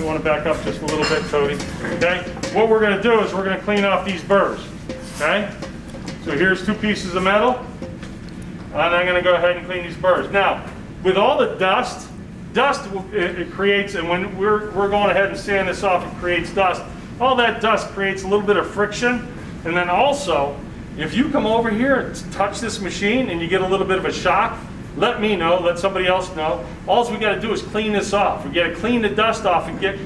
want to back up just a little bit, Cody. Okay? What we're going to do is we're going to clean off these burrs. Okay? So here's 2 pieces of metal. And I'm going to go ahead and clean these burrs. Now, with all the dust it creates, and when we're going ahead and sand this off, it creates dust. All that dust creates a little bit of friction. And then also, if you come over here and touch this machine and you get a little bit of a shock, let me know, let somebody else know. All we got to do is clean this off. We got to clean the dust off and get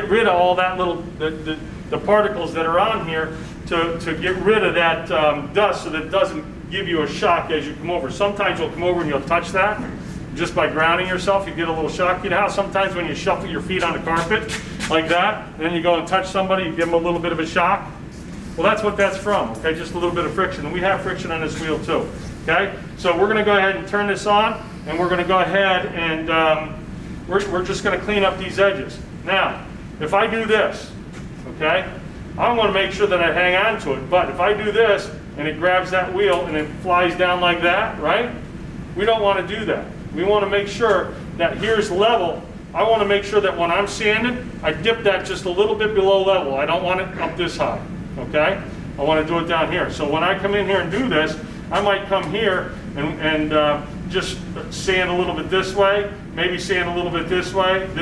rid of all that little, the particles that are on here to get rid of that dust so that it doesn't give you a shock as you come over. Sometimes you'll come over and you'll touch that. Just by grounding yourself, you get a little shock. You know how sometimes when you shuffle your feet on the carpet like that, and then you go and touch somebody, you give them a little bit of a shock? Well, that's what that's from, okay? Just a little bit of friction. And we have friction on this wheel too, okay? So we're gonna go ahead and turn this on, and we're gonna go ahead and we're just gonna clean up these edges. Now, if I do this, okay, I wanna make sure that I hang on to it, but if I do this, and it grabs that wheel and it flies down like that, right? We don't wanna do that. We want to make sure that here's level. I want to make sure that when I'm sanding, I dip that just a little bit below level. I don't want it up this high, okay? I want to do it down here. So when I come in here and do this, I might come here and just sand a little bit this way, maybe sand a little bit this way, and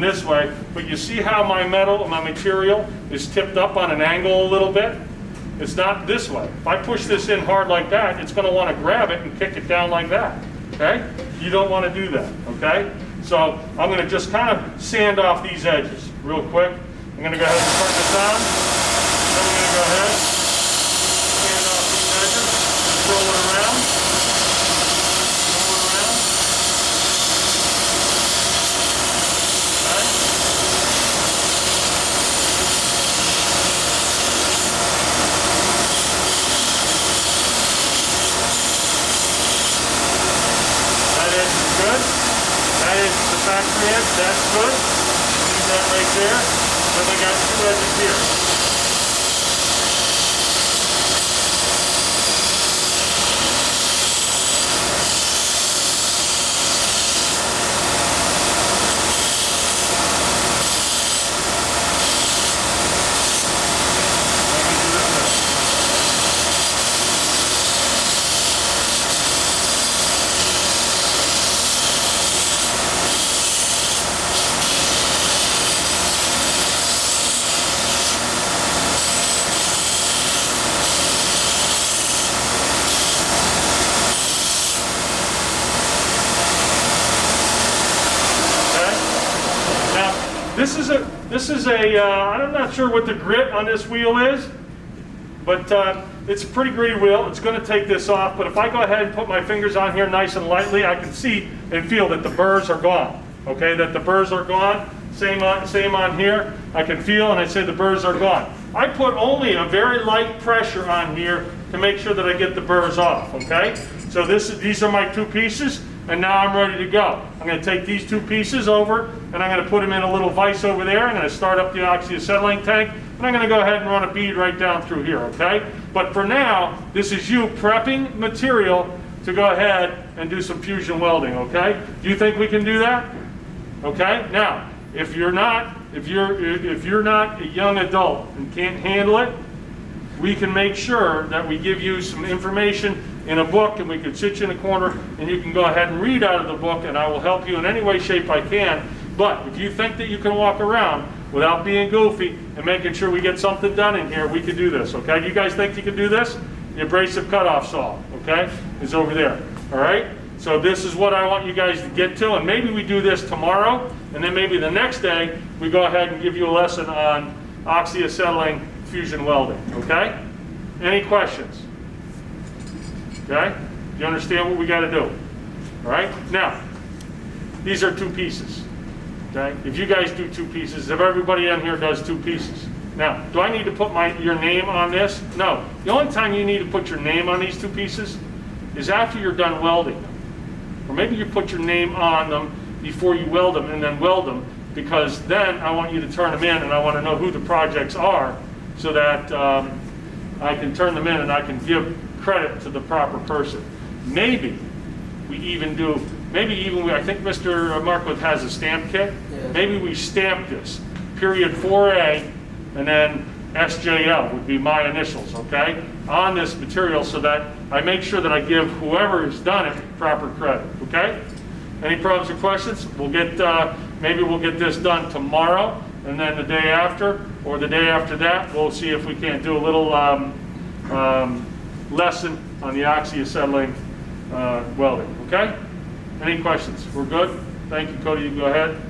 this way. But you see how my metal, my material is tipped up on an angle a little bit? It's not this way. If I push this in hard like that, it's going to want to grab it and kick it down like that. Okay? You don't want to do that, okay? So I'm going to just kind of sand off these edges real quick. I'm going to go ahead and turn this on. Then we're going to go ahead, sand off these edges, just roll it around. Roll it around. Okay? Good. That is the factory edge. That's good. Leave that right there. Then we got 2 edges here. This is a I'm not sure what the grit on this wheel is, but it's a pretty gritty wheel. It's going to take this off, but if I go ahead and put my fingers on here nice and lightly, I can see and feel that the burrs are gone. Okay, that the burrs are gone. Same on here. I can feel and I say the burrs are gone. I put only a very light pressure on here to make sure that I get the burrs off. Okay, so these are my 2 pieces. And now I'm ready to go. I'm going to take these 2 pieces over and I'm going to put them in a little vise over there. I'm going to start up the oxyacetylene tank and I'm going to go ahead and run a bead right down through here, okay? But for now, this is you prepping material to go ahead and do some fusion welding, okay? Do you think we can do that? Okay? Now, if you're not a young adult and can't handle it, we can make sure that we give you some information in a book, and we can sit you in a corner and you can go ahead and read out of the book, and I will help you in any way, shape I can. But if you think that you can walk around without being goofy and making sure we get something done in here, we can do this, okay? You guys think you can do this? The abrasive cutoff saw, okay, is over there, all right? So this is what I want you guys to get to, and maybe we do this tomorrow, and then maybe the next day we go ahead and give you a lesson on oxyacetylene fusion welding, okay? Any questions? Okay? Do you understand what we got to do? All right? Now, these are 2 pieces. Okay? If you guys do 2 pieces, if everybody in here does 2 pieces. Now, do I need to put your name on this? No. The only time you need to put your name on these 2 pieces is after you're done welding them. Or maybe you put your name on them before you weld them and then weld them, because then I want you to turn them in and I want to know who the projects are so that I can turn them in and I can give credit to the proper person. Maybe we even do maybe even, I think Mr. Markwood has a stamp kit. Yeah. Maybe we stamp this, period 4A, and then SJL would be my initials, okay, on this material so that I make sure that I give whoever has done it proper credit, okay? Any problems or questions? We'll get, maybe we'll get this done tomorrow, and then the day after, or the day after that, we'll see if we can't do a little lesson on the oxyacetylene welding, okay? Any questions? We're good? Thank you, Cody, you can go ahead.